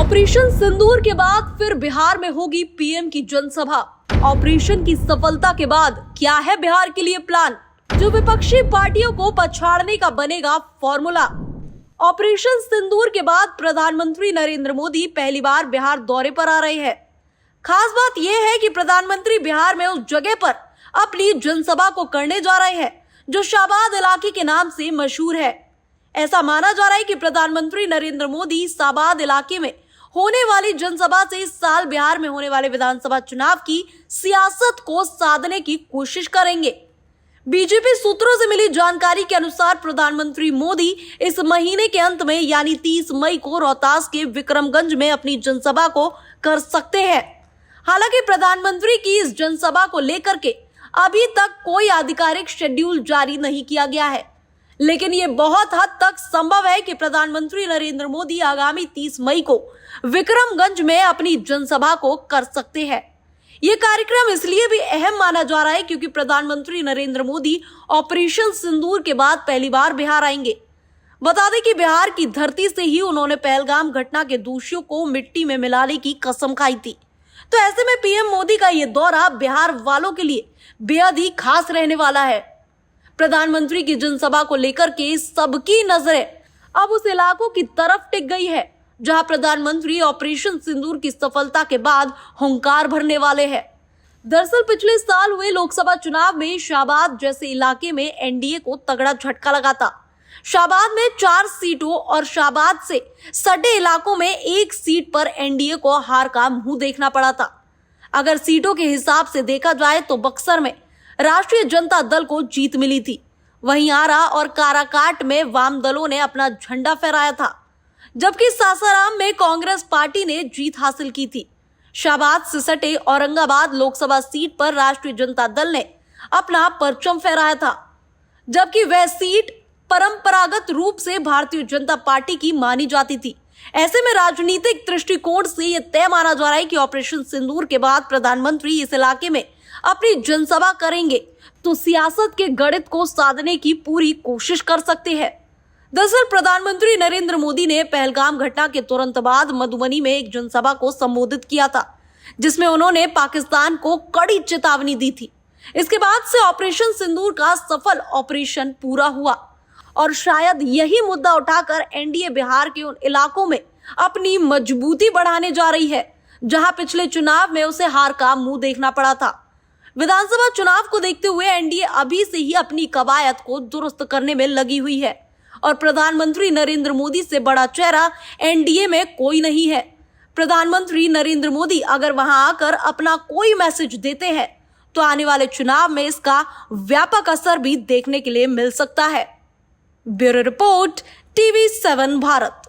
Operation सिंदूर के बाद फिर बिहार में होगी पीएम की जनसभा। ऑपरेशन की सफलता के बाद क्या है बिहार के लिए प्लान, जो विपक्षी पार्टियों को पछाड़ने का बनेगा फॉर्मूला। ऑपरेशन सिंदूर के बाद प्रधानमंत्री नरेंद्र मोदी पहली बार बिहार दौरे पर आ रहे हैं। खास बात यह है कि प्रधानमंत्री बिहार में उस जगह पर अपनी जनसभा को करने जा रहे हैं जो शाबाद इलाके के नाम से मशहूर है। ऐसा माना जा रहा है कि प्रधानमंत्री नरेंद्र मोदी शाबाद इलाके में होने वाली जनसभा से इस साल बिहार में होने वाले विधानसभा चुनाव की सियासत को साधने की कोशिश करेंगे। बीजेपी सूत्रों से मिली जानकारी के अनुसार प्रधानमंत्री मोदी इस महीने के अंत में यानी 30 मई को रोहतास के विक्रमगंज में अपनी जनसभा को कर सकते हैं। हालांकि प्रधानमंत्री की इस जनसभा को लेकर के अभी तक कोई आधिकारिक शेड्यूल जारी नहीं किया गया है, लेकिन ये बहुत हद तक संभव है कि प्रधानमंत्री नरेंद्र मोदी आगामी 30 मई को विक्रमगंज में अपनी जनसभा को कर सकते हैं। ये कार्यक्रम इसलिए भी अहम माना जा रहा है क्योंकि प्रधानमंत्री नरेंद्र मोदी ऑपरेशन सिंदूर के बाद पहली बार बिहार आएंगे। बता दें कि बिहार की धरती से ही उन्होंने पहलगाम घटना के दोषियों को मिट्टी में मिलाने की कसम खाई थी। तो ऐसे में पीएम मोदी का ये दौरा बिहार वालों के लिए बेहद ही खास रहने वाला है। प्रधानमंत्री की जनसभा को लेकर के सबकी नजरें अब उस इलाकों की तरफ टिक गई है जहां प्रधानमंत्री ऑपरेशन सिंदूर की सफलता के बाद हुंकार भरने वाले हैं। दरअसल पिछले साल हुए लोकसभा चुनाव में शाबाद जैसे इलाके में एनडीए को तगड़ा झटका लगा था। शाबाद में 4 सीटों और शाबाद से सटे इलाकों में 1 सीट पर एनडीए को हार का मुंह देखना पड़ा था। अगर सीटों के हिसाब से देखा जाए तो बक्सर में राष्ट्रीय जनता दल को जीत मिली थी, वहीं आरा और काराकाट में वाम दलों ने अपना झंडा फहराया था, जबकि सासाराम में कांग्रेस पार्टी ने जीत हासिल की थी। शाबाद से सटे औरंगाबाद लोकसभा सीट पर राष्ट्रीय जनता दल ने अपना परचम फहराया था, जबकि वह सीट परंपरागत रूप से भारतीय जनता पार्टी की मानी जाती थी। ऐसे में राजनीतिक दृष्टिकोण से यह तय माना जा रहा है कि ऑपरेशन सिंदूर के बाद प्रधानमंत्री इस इलाके में अपनी जनसभा करेंगे तो सियासत के गणित को साधने की पूरी कोशिश कर सकते हैं। दरअसल प्रधानमंत्री नरेंद्र मोदी ने पहलगाम घटना के तुरंत बाद मधुबनी में एक जनसभा को संबोधित किया था, जिसमें उन्होंने पाकिस्तान को कड़ी चेतावनी दी थी। इसके बाद से ऑपरेशन सिंदूर का सफल ऑपरेशन पूरा हुआ और शायद यही मुद्दा उठाकर एनडीए बिहार के उन इलाकों में अपनी मजबूती बढ़ाने जा रही है जहां पिछले चुनाव में उसे हार का मुंह देखना पड़ा था। विधानसभा चुनाव को देखते हुए एनडीए अभी से ही अपनी कवायद को दुरुस्त करने में लगी हुई है और प्रधानमंत्री नरेंद्र मोदी से बड़ा चेहरा एनडीए में कोई नहीं है। प्रधानमंत्री नरेंद्र मोदी अगर वहां आकर अपना कोई मैसेज देते हैं तो आने वाले चुनाव में इसका व्यापक असर भी देखने के लिए मिल सकता है। Bureau report, TV7 Bharat.